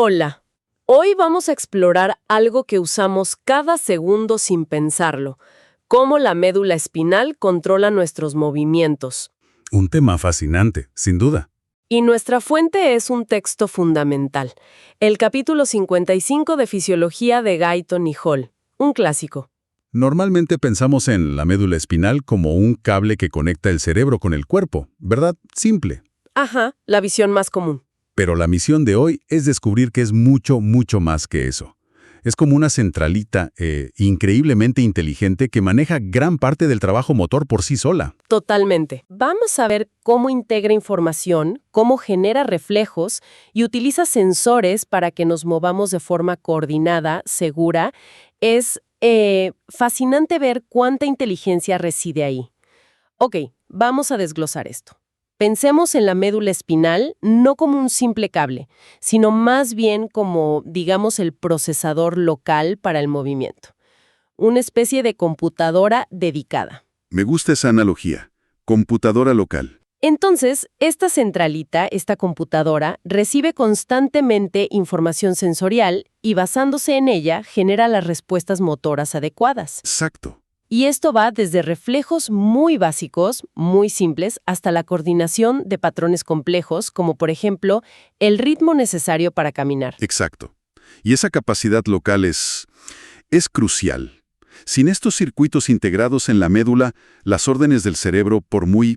Hola, hoy vamos a explorar algo que usamos cada segundo sin pensarlo, cómo la médula espinal controla nuestros movimientos. Un tema fascinante, sin duda. Y nuestra fuente es un texto fundamental, el capítulo 55 de Fisiología de Guyton y Hall, un clásico. Normalmente pensamos en la médula espinal como un cable que conecta el cerebro con el cuerpo, ¿verdad? Simple. Ajá, la visión más común. Pero la misión de hoy es descubrir que es mucho, mucho más que eso. Es como una centralita increíblemente inteligente que maneja gran parte del trabajo motor por sí sola. Totalmente. Vamos a ver cómo integra información, cómo genera reflejos y utiliza sensores para que nos movamos de forma coordinada, segura. Es fascinante ver cuánta inteligencia reside ahí. Ok, vamos a desglosar esto. Pensemos en la médula espinal no como un simple cable, sino más bien como, digamos, el procesador local para el movimiento. Una especie de computadora dedicada. Me gusta esa analogía. Computadora local. Entonces, esta centralita, esta computadora, recibe constantemente información sensorial y basándose en ella genera las respuestas motoras adecuadas. Exacto. Y esto va desde reflejos muy básicos, muy simples, hasta la coordinación de patrones complejos, como por ejemplo, el ritmo necesario para caminar. Exacto. Y esa capacidad local es crucial. Sin estos circuitos integrados en la médula, las órdenes del cerebro, por muy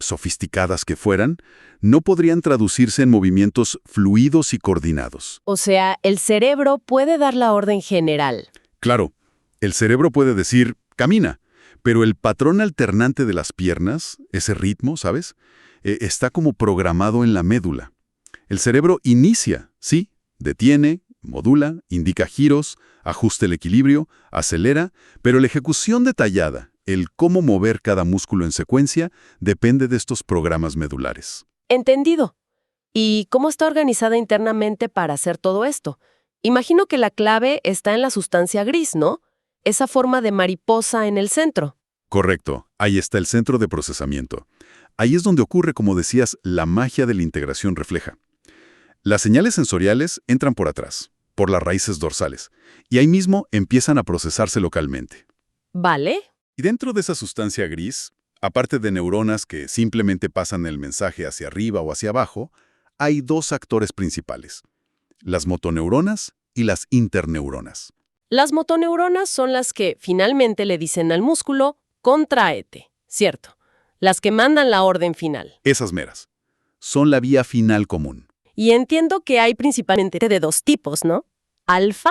sofisticadas que fueran, no podrían traducirse en movimientos fluidos y coordinados. O sea, el cerebro puede dar la orden general. Claro, el cerebro puede decir, camina, pero el patrón alternante de las piernas, ese ritmo, ¿sabes? Está como programado en la médula. El cerebro inicia, sí, detiene, modula, indica giros, ajusta el equilibrio, acelera, pero la ejecución detallada, el cómo mover cada músculo en secuencia, depende de estos programas medulares. Entendido. ¿Y cómo está organizada internamente para hacer todo esto? Imagino que la clave está en la sustancia gris, ¿no? Esa forma de mariposa en el centro. Correcto, ahí está el centro de procesamiento. Ahí es donde ocurre, como decías, la magia de la integración refleja. Las señales sensoriales entran por atrás, por las raíces dorsales, y ahí mismo empiezan a procesarse localmente. ¿Vale? Y dentro de esa sustancia gris, aparte de neuronas que simplemente pasan el mensaje hacia arriba o hacia abajo, hay dos actores principales, las motoneuronas y las interneuronas. Las motoneuronas son las que finalmente le dicen al músculo, contráete, ¿cierto? Las que mandan la orden final. Esas meras. Son la vía final común. Y entiendo que hay principalmente de dos tipos, ¿no? Alfa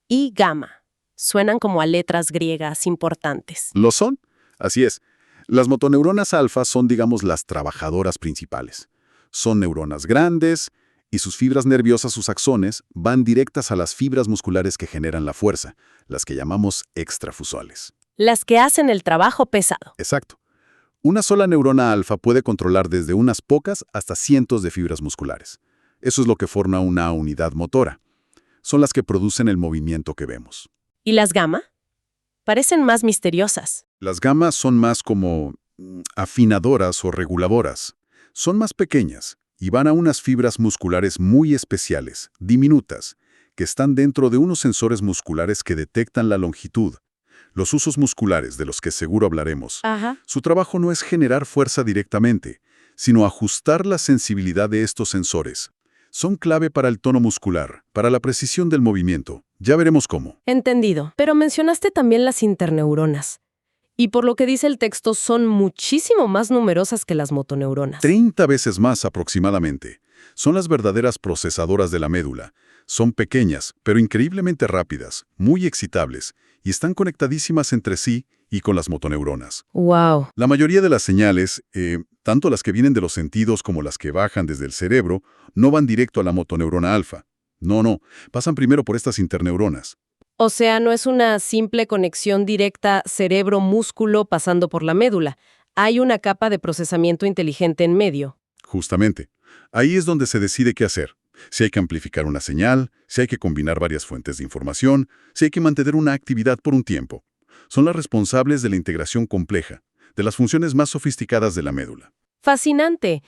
y gamma. Suenan como a letras griegas importantes. ¿Lo son? Así es. Las motoneuronas alfa son, digamos, las trabajadoras principales. Son neuronas grandes y sus fibras nerviosas, sus axones, van directas a las fibras musculares que generan la fuerza, las que llamamos extrafusales. Las que hacen el trabajo pesado. Exacto. Una sola neurona alfa puede controlar desde unas pocas hasta cientos de fibras musculares. Eso es lo que forma una unidad motora. Son las que producen el movimiento que vemos. ¿Y las gamma? Parecen más misteriosas. Las gamma son más como afinadoras o reguladoras. Son más pequeñas y van a unas fibras musculares muy especiales, diminutas, que están dentro de unos sensores musculares que detectan la longitud. Los usos musculares, de los que seguro hablaremos, Ajá. su trabajo no es generar fuerza directamente, sino ajustar la sensibilidad de estos sensores. Son clave para el tono muscular, para la precisión del movimiento. Ya veremos cómo. Entendido. Pero mencionaste también las interneuronas. Y por lo que dice el texto, son muchísimo más numerosas que las motoneuronas. 30 veces más aproximadamente. Son las verdaderas procesadoras de la médula. Son pequeñas, pero increíblemente rápidas, muy excitables, y están conectadísimas entre sí y con las motoneuronas. ¡Wow! La mayoría de las señales, tanto las que vienen de los sentidos como las que bajan desde el cerebro, no van directo a la motoneurona alfa. No, pasan primero por estas interneuronas. O sea, no es una simple conexión directa cerebro-músculo pasando por la médula. Hay una capa de procesamiento inteligente en medio. Justamente. Ahí es donde se decide qué hacer. Si hay que amplificar una señal, si hay que combinar varias fuentes de información, si hay que mantener una actividad por un tiempo. Son las responsables de la integración compleja, de las funciones más sofisticadas de la médula. Fascinante.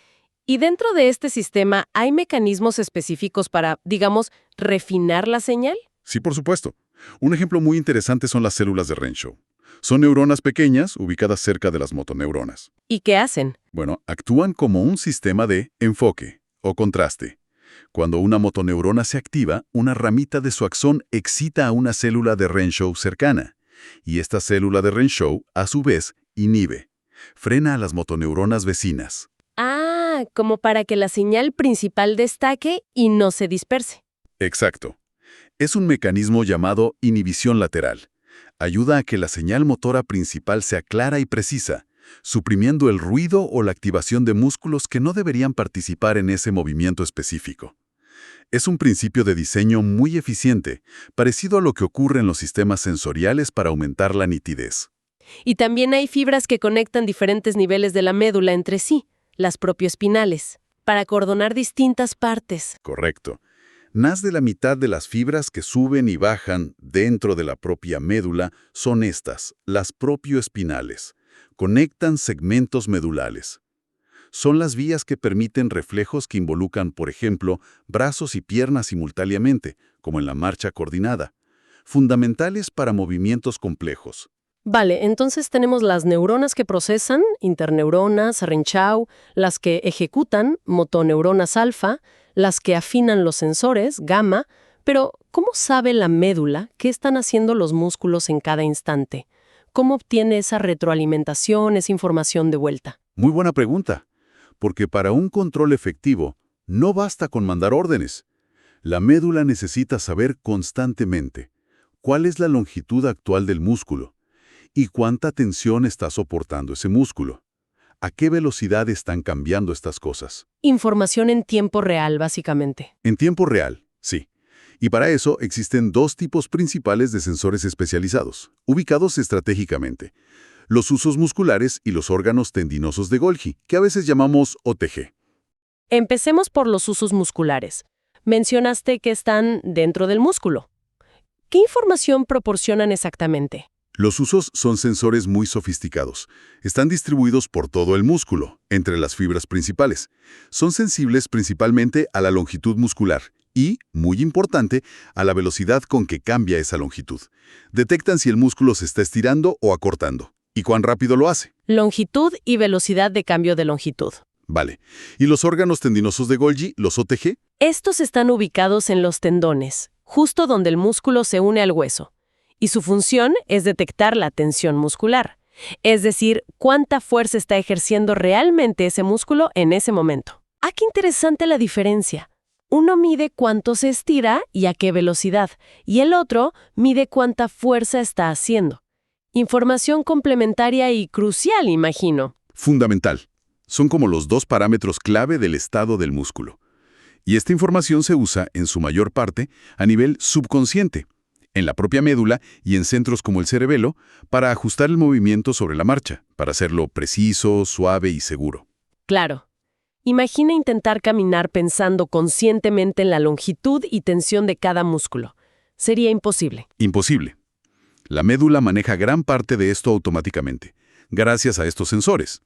Y dentro de este sistema, ¿hay mecanismos específicos para, digamos, refinar la señal? Sí, por supuesto. Un ejemplo muy interesante son las células de Renshaw. Son neuronas pequeñas ubicadas cerca de las motoneuronas. ¿Y qué hacen? Bueno, actúan como un sistema de enfoque o contraste. Cuando una motoneurona se activa, una ramita de su axón excita a una célula de Renshaw cercana. Y esta célula de Renshaw, a su vez, inhibe. Frena a las motoneuronas vecinas. Ah, como para que la señal principal destaque y no se disperse. Exacto. Es un mecanismo llamado inhibición lateral. Ayuda a que la señal motora principal sea clara y precisa, suprimiendo el ruido o la activación de músculos que no deberían participar en ese movimiento específico. Es un principio de diseño muy eficiente, parecido a lo que ocurre en los sistemas sensoriales para aumentar la nitidez. Y también hay fibras que conectan diferentes niveles de la médula entre sí, las propioespinales, para coordinar distintas partes. Correcto. Más de la mitad de las fibras que suben y bajan dentro de la propia médula son estas, las propioespinales. Conectan segmentos medulares. Son las vías que permiten reflejos que involucran, por ejemplo, brazos y piernas simultáneamente, como en la marcha coordinada, fundamentales para movimientos complejos. Vale, entonces tenemos las neuronas que procesan, interneuronas, Renshaw, las que ejecutan, motoneuronas alfa, las que afinan los sensores, gamma, pero ¿cómo sabe la médula qué están haciendo los músculos en cada instante? ¿Cómo obtiene esa retroalimentación, esa información de vuelta? Muy buena pregunta, porque para un control efectivo no basta con mandar órdenes. La médula necesita saber constantemente cuál es la longitud actual del músculo y cuánta tensión está soportando ese músculo. ¿A qué velocidad están cambiando estas cosas? Información en tiempo real, básicamente. En tiempo real, sí. Y para eso existen dos tipos principales de sensores especializados, ubicados estratégicamente: los usos musculares y los órganos tendinosos de Golgi, que a veces llamamos OTG. Empecemos por los usos musculares. Mencionaste que están dentro del músculo. ¿Qué información proporcionan exactamente? Los usos son sensores muy sofisticados. Están distribuidos por todo el músculo, entre las fibras principales. Son sensibles principalmente a la longitud muscular y, muy importante, a la velocidad con que cambia esa longitud. Detectan si el músculo se está estirando o acortando, y cuán rápido lo hace. Longitud y velocidad de cambio de longitud. Vale. ¿Y los órganos tendinosos de Golgi, los OTG? Estos están ubicados en los tendones, justo donde el músculo se une al hueso. Y su función es detectar la tensión muscular, es decir, cuánta fuerza está ejerciendo realmente ese músculo en ese momento. ¡Ah, qué interesante la diferencia! Uno mide cuánto se estira y a qué velocidad, y el otro mide cuánta fuerza está haciendo. Información complementaria y crucial, imagino. Fundamental. Son como los dos parámetros clave del estado del músculo. Y esta información se usa, en su mayor parte, a nivel subconsciente, en la propia médula y en centros como el cerebelo, para ajustar el movimiento sobre la marcha, para hacerlo preciso, suave y seguro. Claro. Imagina intentar caminar pensando conscientemente en la longitud y tensión de cada músculo. Sería imposible. Imposible. La médula maneja gran parte de esto automáticamente, gracias a estos sensores.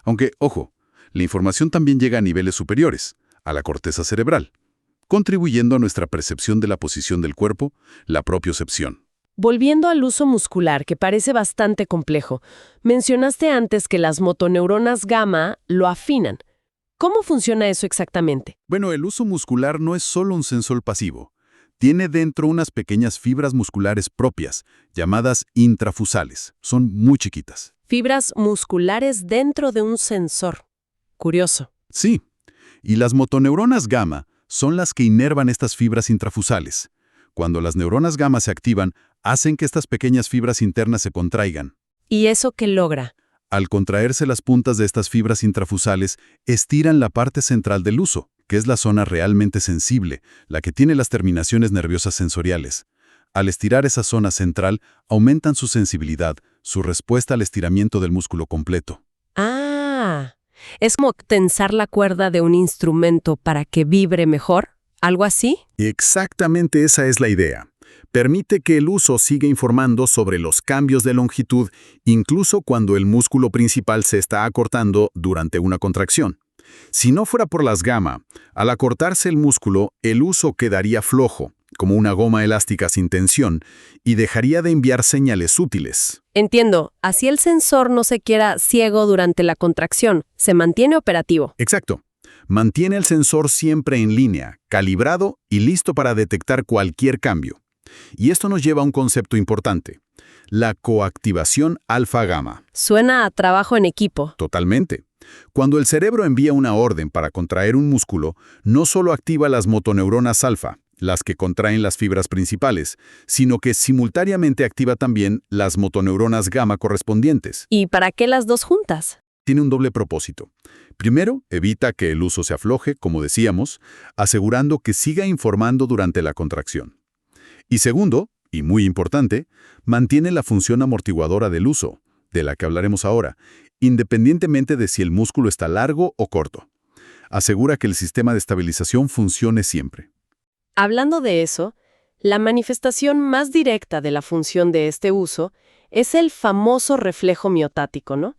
Aunque, ojo, la información también llega a niveles superiores, a la corteza cerebral, contribuyendo a nuestra percepción de la posición del cuerpo, la propiocepción. Volviendo al uso muscular, que parece bastante complejo, mencionaste antes que las motoneuronas gamma lo afinan. ¿Cómo funciona eso exactamente? Bueno, el uso muscular no es solo un sensor pasivo. Tiene dentro unas pequeñas fibras musculares propias, llamadas intrafusales. Son muy chiquitas. Fibras musculares dentro de un sensor. Curioso. Sí, y las motoneuronas gamma son las que inervan estas fibras intrafusales. Cuando las neuronas gamma se activan, hacen que estas pequeñas fibras internas se contraigan. ¿Y eso qué logra? Al contraerse las puntas de estas fibras intrafusales, estiran la parte central del huso, que es la zona realmente sensible, la que tiene las terminaciones nerviosas sensoriales. Al estirar esa zona central, aumentan su sensibilidad, su respuesta al estiramiento del músculo completo. Ah, ¿es como tensar la cuerda de un instrumento para que vibre mejor? ¿Algo así? Exactamente esa es la idea. Permite que el huso siga informando sobre los cambios de longitud, incluso cuando el músculo principal se está acortando durante una contracción. Si no fuera por las gamma, al acortarse el músculo, el huso quedaría flojo, como una goma elástica sin tensión, y dejaría de enviar señales útiles. Entiendo, así el sensor no se queda ciego durante la contracción, se mantiene operativo. Exacto. Mantiene el sensor siempre en línea, calibrado y listo para detectar cualquier cambio. Y esto nos lleva a un concepto importante: la coactivación alfa-gamma. Suena a trabajo en equipo. Totalmente. Cuando el cerebro envía una orden para contraer un músculo, no solo activa las motoneuronas alfa, las que contraen las fibras principales, sino que simultáneamente activa también las motoneuronas gamma correspondientes. ¿Y para qué las dos juntas? Tiene un doble propósito. Primero, evita que el huso se afloje, como decíamos, asegurando que siga informando durante la contracción. Y segundo, y muy importante, mantiene la función amortiguadora del huso, de la que hablaremos ahora, independientemente de si el músculo está largo o corto. Asegura que el sistema de estabilización funcione siempre. Hablando de eso, la manifestación más directa de la función de este uso es el famoso reflejo miotático, ¿no?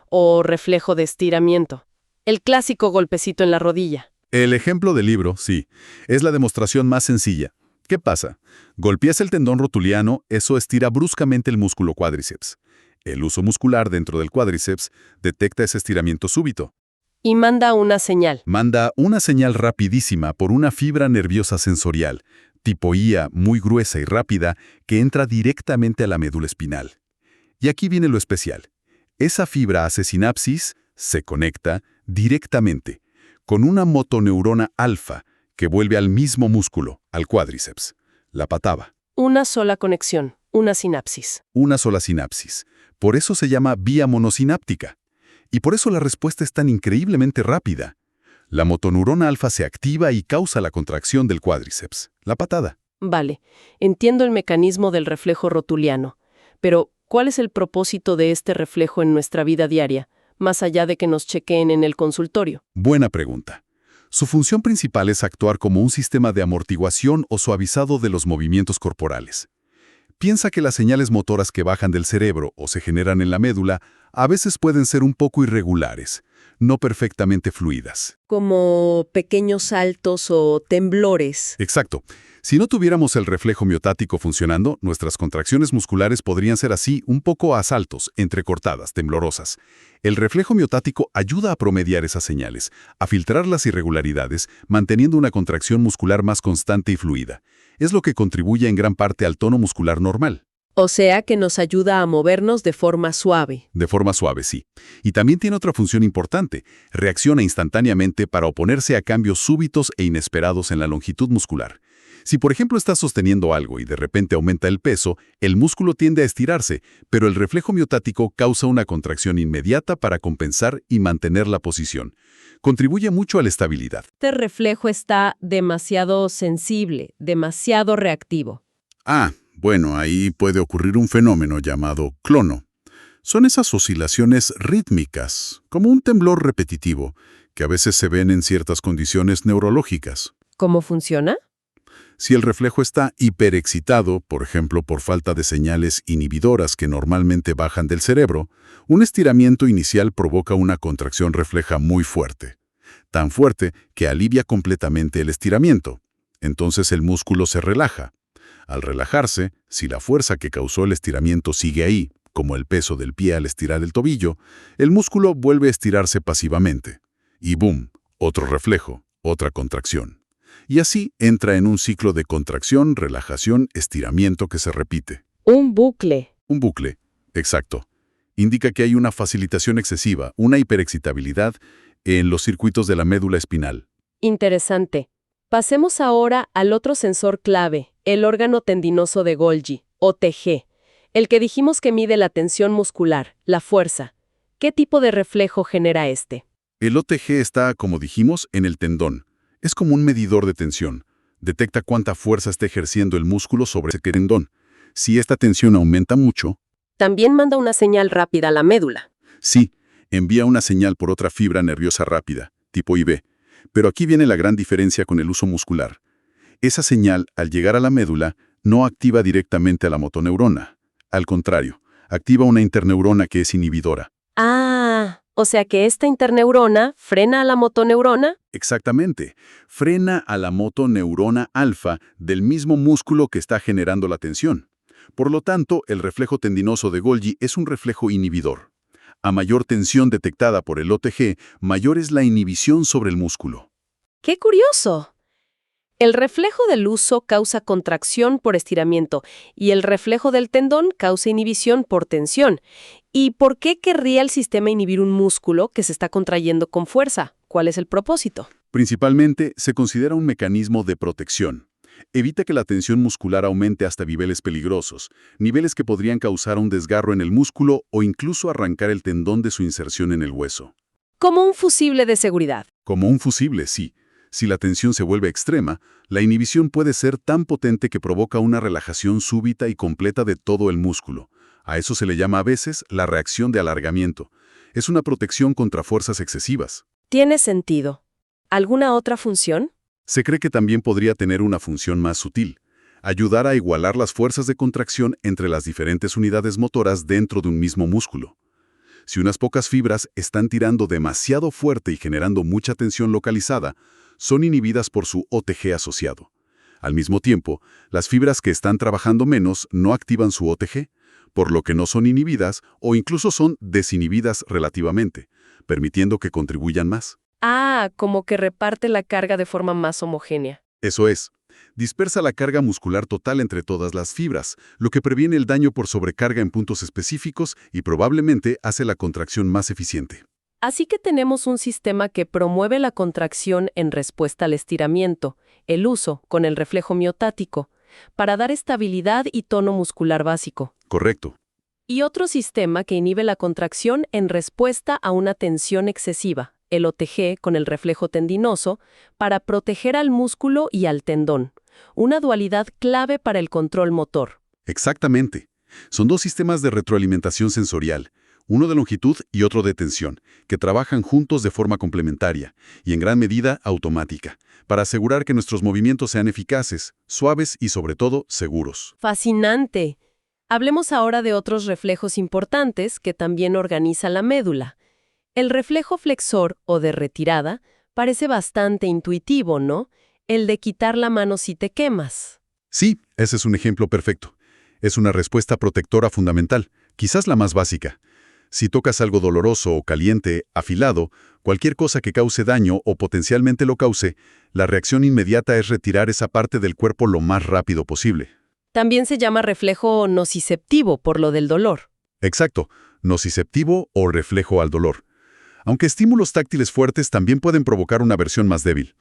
O reflejo de estiramiento. El clásico golpecito en la rodilla. El ejemplo del libro, sí, es la demostración más sencilla. ¿Qué pasa? Golpeas el tendón rotuliano, eso estira bruscamente el músculo cuádriceps. El huso muscular dentro del cuádriceps detecta ese estiramiento súbito. Y manda una señal. Manda una señal rapidísima por una fibra nerviosa sensorial, tipo IA, muy gruesa y rápida, que entra directamente a la médula espinal. Y aquí viene lo especial. Esa fibra hace sinapsis, se conecta directamente con una motoneurona alfa que vuelve al mismo músculo, al cuádriceps, la pataba. Una sola conexión, una sinapsis. Una sola sinapsis. Por eso se llama vía monosináptica. Y por eso la respuesta es tan increíblemente rápida. La motoneurona alfa se activa y causa la contracción del cuádriceps, la patada. Vale, entiendo el mecanismo del reflejo rotuliano, pero ¿cuál es el propósito de este reflejo en nuestra vida diaria, más allá de que nos chequeen en el consultorio? Buena pregunta. Su función principal es actuar como un sistema de amortiguación o suavizado de los movimientos corporales. Piensa que las señales motoras que bajan del cerebro o se generan en la médula a veces pueden ser un poco irregulares, no perfectamente fluidas. Como pequeños saltos o temblores. Exacto. Si no tuviéramos el reflejo miotático funcionando, nuestras contracciones musculares podrían ser así, un poco a saltos, entrecortadas, temblorosas. El reflejo miotático ayuda a promediar esas señales, a filtrar las irregularidades, manteniendo una contracción muscular más constante y fluida. Es lo que contribuye en gran parte al tono muscular normal. O sea que nos ayuda a movernos de forma suave. De forma suave, sí. Y también tiene otra función importante. Reacciona instantáneamente para oponerse a cambios súbitos e inesperados en la longitud muscular. Si por ejemplo estás sosteniendo algo y de repente aumenta el peso, el músculo tiende a estirarse, pero el reflejo miotático causa una contracción inmediata para compensar y mantener la posición. Contribuye mucho a la estabilidad. Este reflejo está demasiado sensible, demasiado reactivo. Bueno, ahí puede ocurrir un fenómeno llamado clono. Son esas oscilaciones rítmicas, como un temblor repetitivo, que a veces se ven en ciertas condiciones neurológicas. ¿Cómo funciona? Si el reflejo está hiperexcitado, por ejemplo por falta de señales inhibidoras que normalmente bajan del cerebro, un estiramiento inicial provoca una contracción refleja muy fuerte. Tan fuerte que alivia completamente el estiramiento. Entonces el músculo se relaja. Al relajarse, si la fuerza que causó el estiramiento sigue ahí, como el peso del pie al estirar el tobillo, el músculo vuelve a estirarse pasivamente. Y ¡boom! Otro reflejo, otra contracción. Y así entra en un ciclo de contracción, relajación, estiramiento que se repite. Un bucle. Un bucle, exacto. Indica que hay una facilitación excesiva, una hiperexcitabilidad en los circuitos de la médula espinal. Interesante. Pasemos ahora al otro sensor clave, el órgano tendinoso de Golgi, OTG, el que dijimos que mide la tensión muscular, la fuerza. ¿Qué tipo de reflejo genera este? El OTG está, como dijimos, en el tendón. Es como un medidor de tensión. Detecta cuánta fuerza está ejerciendo el músculo sobre ese tendón. Si esta tensión aumenta mucho, También manda una señal rápida a la médula. sí, envía una señal por otra fibra nerviosa rápida, tipo IB. Pero aquí viene la gran diferencia con el uso muscular. Esa señal, al llegar a la médula, no activa directamente a la motoneurona. Al contrario, activa una interneurona que es inhibidora. Ah, O sea que esta interneurona frena a la motoneurona. Exactamente. Frena a la motoneurona alfa del mismo músculo que está generando la tensión. Por lo tanto, el reflejo tendinoso de Golgi es un reflejo inhibidor. A mayor tensión detectada por el OTG, mayor es la inhibición sobre el músculo. ¡Qué curioso! El reflejo del uso causa contracción por estiramiento y el reflejo del tendón causa inhibición por tensión. ¿Y por qué querría el sistema inhibir un músculo que se está contrayendo con fuerza? ¿Cuál es el propósito? Principalmente, se considera un mecanismo de protección. Evita que la tensión muscular aumente hasta niveles peligrosos, niveles que podrían causar un desgarro en el músculo o incluso arrancar el tendón de su inserción en el hueso. Como un fusible de seguridad. Como un fusible, sí. Si la tensión se vuelve extrema, la inhibición puede ser tan potente que provoca una relajación súbita y completa de todo el músculo. A eso se le llama a veces la reacción de alargamiento. Es una protección contra fuerzas excesivas. Tiene sentido. ¿Alguna otra función? Se cree que también podría tener una función más sutil, ayudar a igualar las fuerzas de contracción entre las diferentes unidades motoras dentro de un mismo músculo. Si unas pocas fibras están tirando demasiado fuerte y generando mucha tensión localizada, son inhibidas por su OTG asociado. Al mismo tiempo, las fibras que están trabajando menos no activan su OTG, por lo que no son inhibidas o incluso son desinhibidas relativamente, permitiendo que contribuyan más. Ah, como que reparte la carga de forma más homogénea. Eso es. Dispersa la carga muscular total entre todas las fibras, lo que previene el daño por sobrecarga en puntos específicos y probablemente hace la contracción más eficiente. Así que tenemos un sistema que promueve la contracción en respuesta al estiramiento, el uso con el reflejo miotático, para dar estabilidad y tono muscular básico. Correcto. Y otro sistema que inhibe la contracción en respuesta a una tensión excesiva, el OTG con el reflejo tendinoso, para proteger al músculo y al tendón. Una dualidad clave para el control motor. Exactamente. Son dos sistemas de retroalimentación sensorial, uno de longitud y otro de tensión, que trabajan juntos de forma complementaria y en gran medida automática, para asegurar que nuestros movimientos sean eficaces, suaves y sobre todo seguros. Fascinante. Hablemos ahora de otros reflejos importantes que también organiza la médula. El reflejo flexor o de retirada parece bastante intuitivo, ¿no? El de quitar la mano si te quemas. Sí, ese es un ejemplo perfecto. Es una respuesta protectora fundamental, quizás la más básica. Si tocas algo doloroso o caliente, afilado, cualquier cosa que cause daño o potencialmente lo cause, la reacción inmediata es retirar esa parte del cuerpo lo más rápido posible. También se llama reflejo nociceptivo por lo del dolor. Exacto, nociceptivo o reflejo al dolor. Aunque estímulos táctiles fuertes también pueden provocar una versión más débil.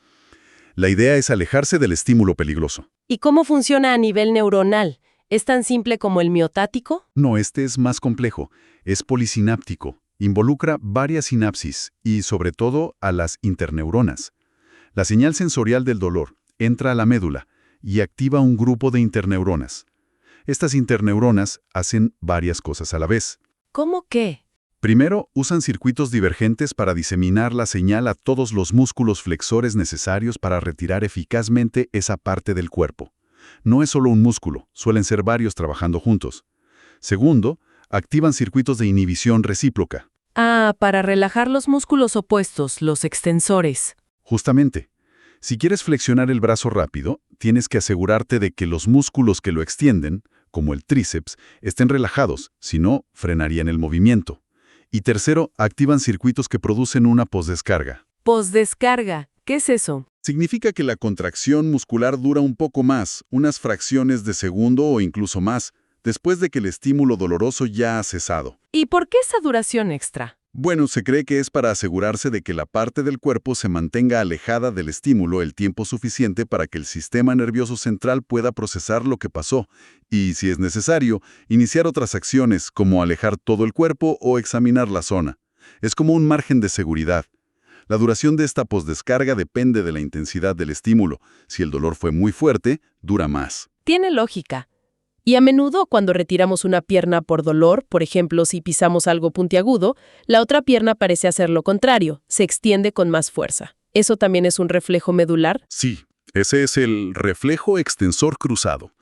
La idea es alejarse del estímulo peligroso. ¿Y cómo funciona a nivel neuronal? ¿Es tan simple como el miotático? No, este es más complejo. Es polisináptico. Involucra varias sinapsis y, sobre todo, a las interneuronas. La señal sensorial del dolor entra a la médula y activa un grupo de interneuronas. Estas interneuronas hacen varias cosas a la vez. ¿Cómo qué? Primero, usan circuitos divergentes para diseminar la señal a todos los músculos flexores necesarios para retirar eficazmente esa parte del cuerpo. No es solo un músculo, suelen ser varios trabajando juntos. Segundo, activan circuitos de inhibición recíproca. Ah, para relajar los músculos opuestos, los extensores. Justamente, si quieres flexionar el brazo rápido, tienes que asegurarte de que los músculos que lo extienden, como el tríceps, estén relajados, si no, frenarían el movimiento. Y tercero, activan circuitos que producen una posdescarga. Posdescarga. ¿Qué es eso? Significa que la contracción muscular dura un poco más, unas fracciones de segundo o incluso más, después de que el estímulo doloroso ya ha cesado. ¿Y por qué esa duración extra? Bueno, se cree que es para asegurarse de que la parte del cuerpo se mantenga alejada del estímulo el tiempo suficiente para que el sistema nervioso central pueda procesar lo que pasó y, si es necesario, iniciar otras acciones como alejar todo el cuerpo o examinar la zona. Es como un margen de seguridad. La duración de esta posdescarga depende de la intensidad del estímulo. Si el dolor fue muy fuerte, dura más. Tiene lógica. Y a menudo, cuando retiramos una pierna por dolor, por ejemplo, si pisamos algo puntiagudo, la otra pierna parece hacer lo contrario, se extiende con más fuerza. ¿Eso también es un reflejo medular? Sí, ese es el reflejo extensor cruzado.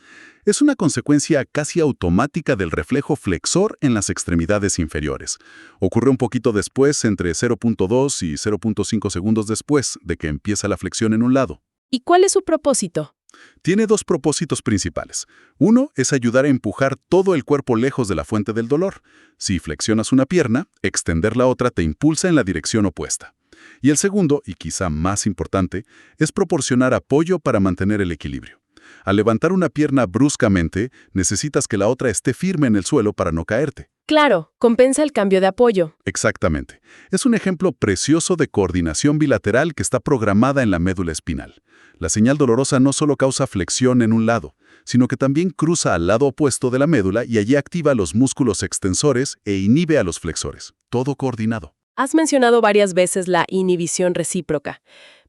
Es una consecuencia casi automática del reflejo flexor en las extremidades inferiores. Ocurre un poquito después, entre 0.2 y 0.5 segundos después de que empieza la flexión en un lado. ¿Y cuál es su propósito? Tiene dos propósitos principales. Uno es ayudar a empujar todo el cuerpo lejos de la fuente del dolor. Si flexionas una pierna, extender la otra te impulsa en la dirección opuesta. Y el segundo, y quizá más importante, es proporcionar apoyo para mantener el equilibrio. Al levantar una pierna bruscamente, necesitas que la otra esté firme en el suelo para no caerte. Claro, compensa el cambio de apoyo. Exactamente. Es un ejemplo precioso de coordinación bilateral que está programada en la médula espinal. La señal dolorosa no solo causa flexión en un lado, sino que también cruza al lado opuesto de la médula y allí activa los músculos extensores e inhibe a los flexores. Todo coordinado. Has mencionado varias veces la inhibición recíproca.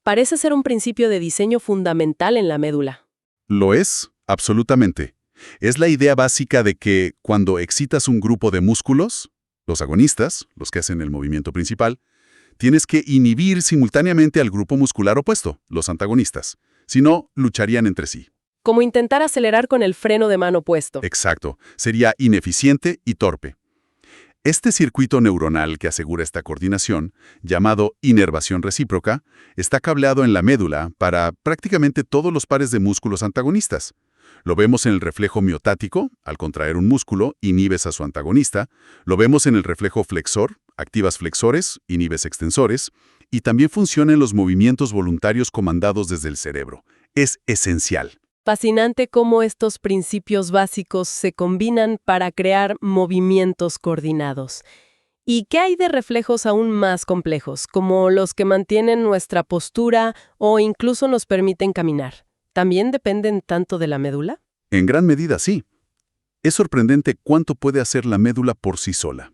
Parece ser un principio de diseño fundamental en la médula. Lo es, absolutamente. Es la idea básica de que cuando excitas un grupo de músculos, los agonistas, los que hacen el movimiento principal, tienes que inhibir simultáneamente al grupo muscular opuesto, los antagonistas. Si no, lucharían entre sí. Como intentar acelerar con el freno de mano puesto. Exacto. Sería ineficiente y torpe. Este circuito neuronal que asegura esta coordinación, llamado inervación recíproca, está cableado en la médula para prácticamente todos los pares de músculos antagonistas. Lo vemos en el reflejo miotático, al contraer un músculo, inhibes a su antagonista. Lo vemos en el reflejo flexor, activas flexores, inhibes extensores. Y también funciona en los movimientos voluntarios comandados desde el cerebro. Es esencial. Fascinante cómo estos principios básicos se combinan para crear movimientos coordinados. ¿Y qué hay de reflejos aún más complejos, como los que mantienen nuestra postura o incluso nos permiten caminar? ¿También dependen tanto de la médula? En gran medida, sí. Es sorprendente cuánto puede hacer la médula por sí sola.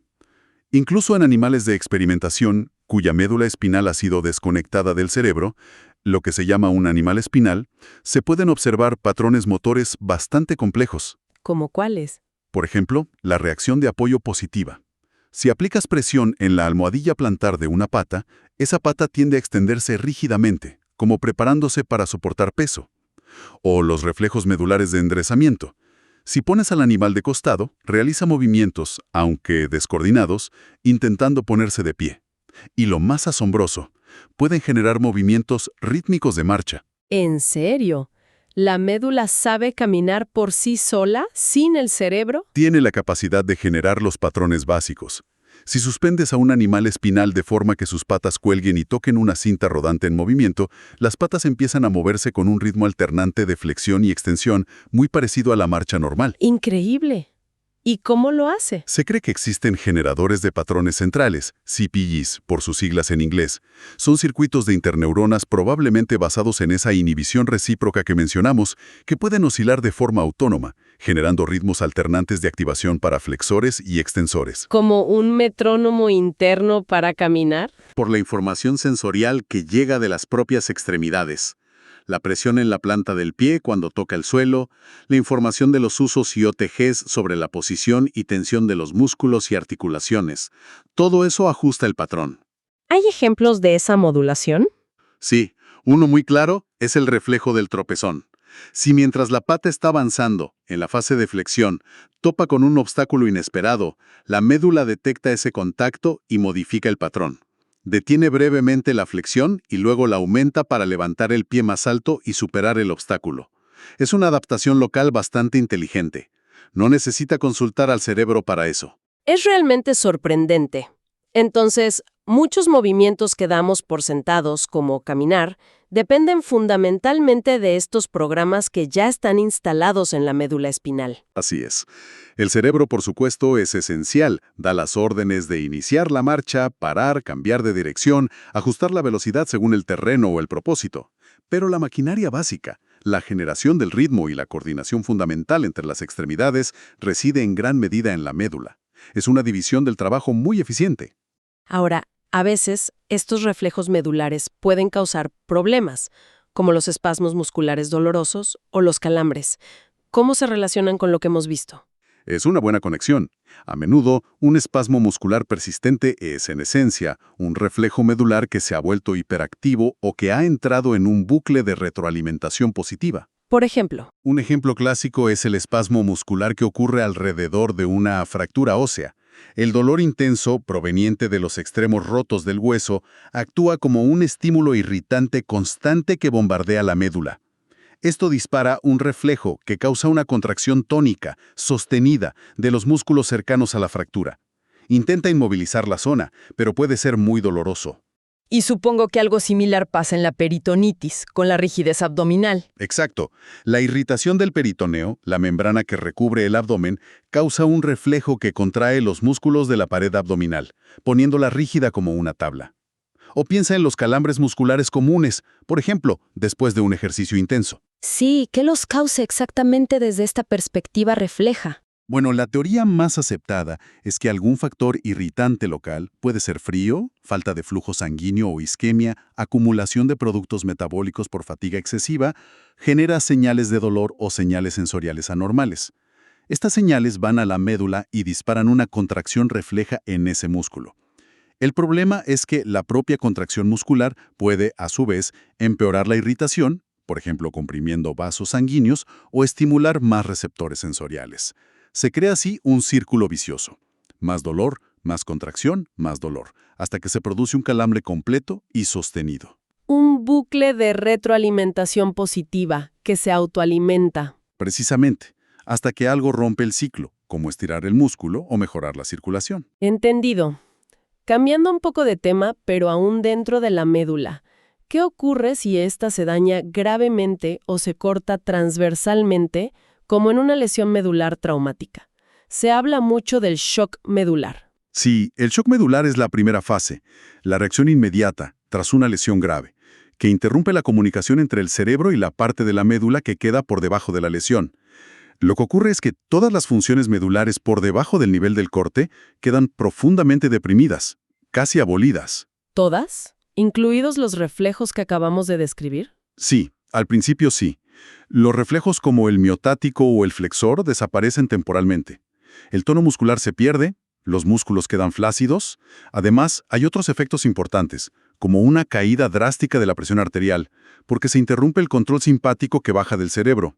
Incluso en animales de experimentación, cuya médula espinal ha sido desconectada del cerebro, lo que se llama un animal espinal, se pueden observar patrones motores bastante complejos. ¿Cómo cuáles? Por ejemplo, la reacción de apoyo positiva. Si aplicas presión en la almohadilla plantar de una pata, esa pata tiende a extenderse rígidamente, como preparándose para soportar peso. O los reflejos medulares de enderezamiento. Si pones al animal de costado, realiza movimientos, aunque descoordinados, intentando ponerse de pie. Y lo más asombroso, pueden generar movimientos rítmicos de marcha. ¿En serio? ¿La médula sabe caminar por sí sola, sin el cerebro? Tiene la capacidad de generar los patrones básicos. Si suspendes a un animal espinal de forma que sus patas cuelguen y toquen una cinta rodante en movimiento, las patas empiezan a moverse con un ritmo alternante de flexión y extensión muy parecido a la marcha normal. ¡Increíble! ¿Y cómo lo hace? Se cree que existen generadores de patrones centrales, CPGs, por sus siglas en inglés. Son circuitos de interneuronas probablemente basados en esa inhibición recíproca que mencionamos, que pueden oscilar de forma autónoma, generando ritmos alternantes de activación para flexores y extensores. ¿Como un metrónomo interno para caminar? Por la información sensorial que llega de las propias extremidades. La presión en la planta del pie cuando toca el suelo, la información de los usos y OTGs sobre la posición y tensión de los músculos y articulaciones. Todo eso ajusta el patrón. ¿Hay ejemplos de esa modulación? Sí, uno muy claro es el reflejo del tropezón. Si mientras la pata está avanzando, en la fase de flexión, topa con un obstáculo inesperado, la médula detecta ese contacto y modifica el patrón. Detiene brevemente la flexión y luego la aumenta para levantar el pie más alto y superar el obstáculo. Es una adaptación local bastante inteligente. No necesita consultar al cerebro para eso. Es realmente sorprendente. Entonces, muchos movimientos que damos por sentados, como caminar, dependen fundamentalmente de estos programas que ya están instalados en la médula espinal. Así es. El cerebro, por supuesto, es esencial. Da las órdenes de iniciar la marcha, parar, cambiar de dirección, ajustar la velocidad según el terreno o el propósito. Pero la maquinaria básica, la generación del ritmo y la coordinación fundamental entre las extremidades reside en gran medida en la médula. Es una división del trabajo muy eficiente. Ahora, a veces, estos reflejos medulares pueden causar problemas, como los espasmos musculares dolorosos o los calambres. ¿Cómo se relacionan con lo que hemos visto? Es una buena conexión. A menudo, un espasmo muscular persistente es, en esencia, un reflejo medular que se ha vuelto hiperactivo o que ha entrado en un bucle de retroalimentación positiva. Por ejemplo. Un ejemplo clásico es el espasmo muscular que ocurre alrededor de una fractura ósea. El dolor intenso, proveniente de los extremos rotos del hueso, actúa como un estímulo irritante constante que bombardea la médula. Esto dispara un reflejo que causa una contracción tónica, sostenida, de los músculos cercanos a la fractura. Intenta inmovilizar la zona, pero puede ser muy doloroso. Y supongo que algo similar pasa en la peritonitis, con la rigidez abdominal. Exacto. La irritación del peritoneo, la membrana que recubre el abdomen, causa un reflejo que contrae los músculos de la pared abdominal, poniéndola rígida como una tabla. O piensa en los calambres musculares comunes, por ejemplo, después de un ejercicio intenso. Sí, ¿qué los causa exactamente desde esta perspectiva refleja? Bueno, la teoría más aceptada es que algún factor irritante local puede ser frío, falta de flujo sanguíneo o isquemia, acumulación de productos metabólicos por fatiga excesiva, genera señales de dolor o señales sensoriales anormales. Estas señales van a la médula y disparan una contracción refleja en ese músculo. El problema es que la propia contracción muscular puede, a su vez, empeorar la irritación, por ejemplo, comprimiendo vasos sanguíneos o estimular más receptores sensoriales. Se crea así un círculo vicioso. Más dolor, más contracción, más dolor, hasta que se produce un calambre completo y sostenido. Un bucle de retroalimentación positiva que se autoalimenta. Precisamente, hasta que algo rompe el ciclo, como estirar el músculo o mejorar la circulación. Entendido. Cambiando un poco de tema, pero aún dentro de la médula, ¿qué ocurre si ésta se daña gravemente o se corta transversalmente, como en una lesión medular traumática? Se habla mucho del shock medular. Sí, el shock medular es la primera fase, la reacción inmediata tras una lesión grave, que interrumpe la comunicación entre el cerebro y la parte de la médula que queda por debajo de la lesión. Lo que ocurre es que todas las funciones medulares por debajo del nivel del corte quedan profundamente deprimidas, casi abolidas. ¿Todas? ¿Incluidos los reflejos que acabamos de describir? Sí, al principio sí. Los reflejos como el miotático o el flexor desaparecen temporalmente. El tono muscular se pierde, los músculos quedan flácidos. Además, hay otros efectos importantes, como una caída drástica de la presión arterial, porque se interrumpe el control simpático que baja del cerebro.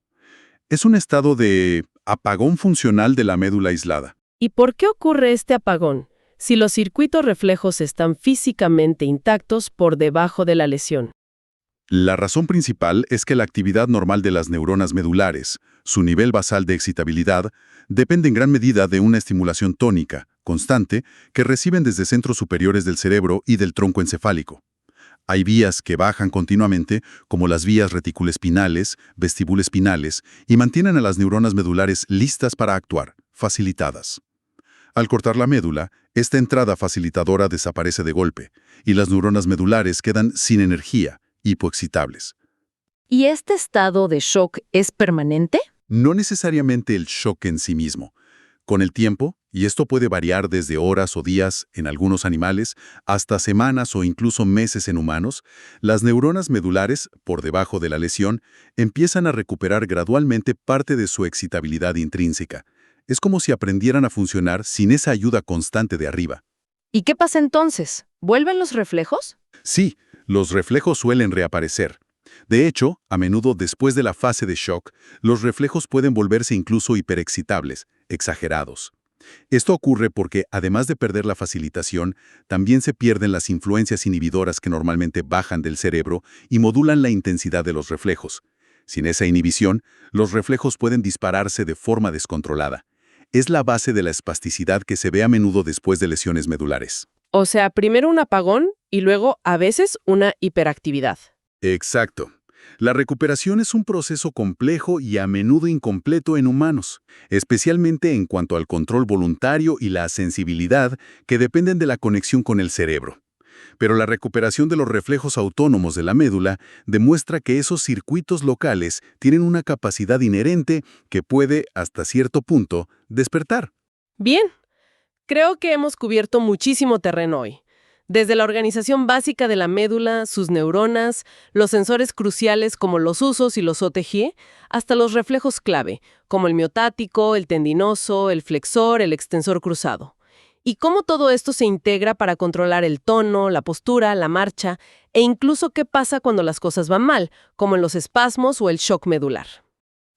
Es un estado de apagón funcional de la médula aislada. ¿Y por qué ocurre este apagón, si los circuitos reflejos están físicamente intactos por debajo de la lesión? La razón principal es que la actividad normal de las neuronas medulares, su nivel basal de excitabilidad, depende en gran medida de una estimulación tónica, constante, que reciben desde centros superiores del cerebro y del tronco encefálico. Hay vías que bajan continuamente, como las vías reticuloespinales, vestibulespinales, y mantienen a las neuronas medulares listas para actuar, facilitadas. Al cortar la médula, esta entrada facilitadora desaparece de golpe, y las neuronas medulares quedan sin energía, hipoexcitables. ¿Y este estado de shock es permanente? No necesariamente el shock en sí mismo. Con el tiempo, y esto puede variar desde horas o días en algunos animales hasta semanas o incluso meses en humanos, las neuronas medulares, por debajo de la lesión, empiezan a recuperar gradualmente parte de su excitabilidad intrínseca. Es como si aprendieran a funcionar sin esa ayuda constante de arriba. ¿Y qué pasa entonces? ¿Vuelven los reflejos? Sí, los reflejos suelen reaparecer. De hecho, a menudo después de la fase de shock, los reflejos pueden volverse incluso hiperexcitables, exagerados. Esto ocurre porque, además de perder la facilitación, también se pierden las influencias inhibidoras que normalmente bajan del cerebro y modulan la intensidad de los reflejos. Sin esa inhibición, los reflejos pueden dispararse de forma descontrolada. Es la base de la espasticidad que se ve a menudo después de lesiones medulares. O sea, primero un apagón y luego, a veces, una hiperactividad. Exacto. La recuperación es un proceso complejo y a menudo incompleto en humanos, especialmente en cuanto al control voluntario y la sensibilidad que dependen de la conexión con el cerebro. Pero la recuperación de los reflejos autónomos de la médula demuestra que esos circuitos locales tienen una capacidad inherente que puede, hasta cierto punto, despertar. Bien, creo que hemos cubierto muchísimo terreno hoy. Desde la organización básica de la médula, sus neuronas, los sensores cruciales como los usos y los OTG, hasta los reflejos clave, como el miotático, el tendinoso, el flexor, el extensor cruzado. y cómo todo esto se integra para controlar el tono, la postura, la marcha, e incluso qué pasa cuando las cosas van mal, como en los espasmos o el shock medular.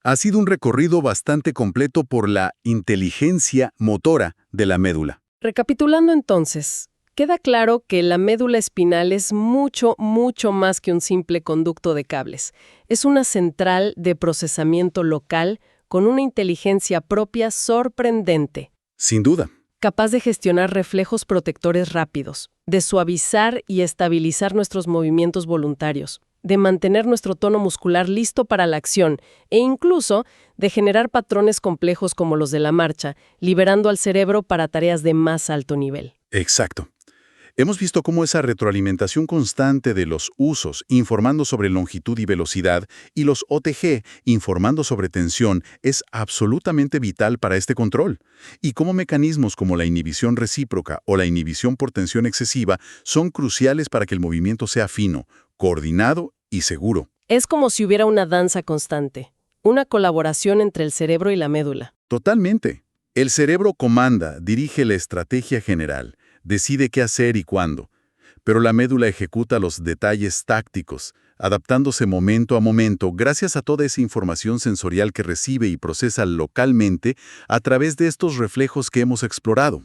Ha sido un recorrido bastante completo por la inteligencia motora de la médula. Recapitulando entonces, queda claro que la médula espinal es mucho, mucho más que un simple conducto de cables. Es una central de procesamiento local con una inteligencia propia sorprendente. Sin duda. Capaz de gestionar reflejos protectores rápidos, de suavizar y estabilizar nuestros movimientos voluntarios, de mantener nuestro tono muscular listo para la acción e incluso de generar patrones complejos como los de la marcha, liberando al cerebro para tareas de más alto nivel. Exacto. Hemos visto cómo esa retroalimentación constante de los usos, informando sobre longitud y velocidad, y los OTG, informando sobre tensión, es absolutamente vital para este control. Y cómo mecanismos como la inhibición recíproca o la inhibición por tensión excesiva son cruciales para que el movimiento sea fino, coordinado y seguro. Es como si hubiera una danza constante, una colaboración entre el cerebro y la médula. Totalmente. El cerebro comanda, dirige la estrategia general, decide qué hacer y cuándo, pero la médula ejecuta los detalles tácticos, adaptándose momento a momento gracias a toda esa información sensorial que recibe y procesa localmente a través de estos reflejos que hemos explorado.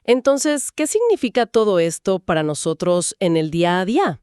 Entonces, ¿qué significa todo esto para nosotros en el día a día?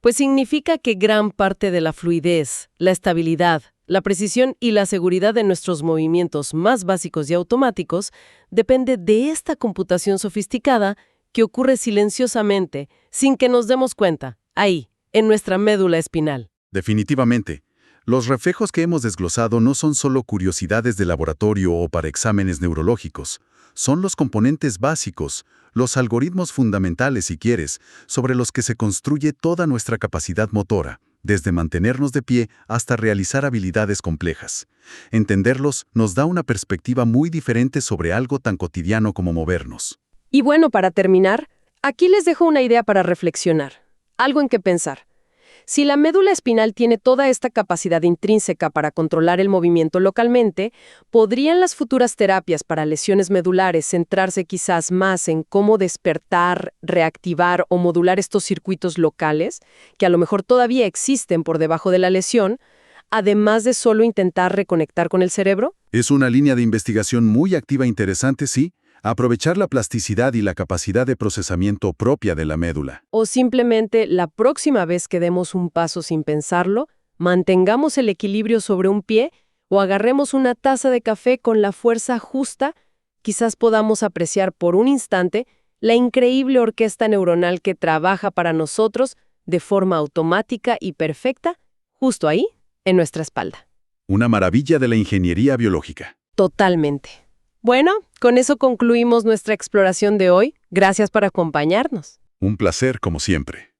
Pues significa que gran parte de la fluidez, la estabilidad, la precisión y la seguridad de nuestros movimientos más básicos y automáticos depende de esta computación sofisticada que ocurre silenciosamente, sin que nos demos cuenta, ahí, en nuestra médula espinal. Definitivamente. Los reflejos que hemos desglosado no son solo curiosidades de laboratorio o para exámenes neurológicos. Son los componentes básicos, los algoritmos fundamentales, si quieres, sobre los que se construye toda nuestra capacidad motora, desde mantenernos de pie hasta realizar habilidades complejas. Entenderlos nos da una perspectiva muy diferente sobre algo tan cotidiano como movernos. Y bueno, para terminar, aquí les dejo una idea para reflexionar, algo en qué pensar. Si la médula espinal tiene toda esta capacidad intrínseca para controlar el movimiento localmente, ¿podrían las futuras terapias para lesiones medulares centrarse quizás más en cómo despertar, reactivar o modular estos circuitos locales, que a lo mejor todavía existen por debajo de la lesión, además de solo intentar reconectar con el cerebro? Es una línea de investigación muy activa e interesante, sí. Aprovechar la plasticidad y la capacidad de procesamiento propia de la médula. O simplemente, la próxima vez que demos un paso sin pensarlo, mantengamos el equilibrio sobre un pie o agarremos una taza de café con la fuerza justa, quizás podamos apreciar por un instante la increíble orquesta neuronal que trabaja para nosotros de forma automática y perfecta, justo ahí, en nuestra espalda. Una maravilla de la ingeniería biológica. Totalmente. Bueno, con eso concluimos nuestra exploración de hoy. Gracias por acompañarnos. Un placer, como siempre.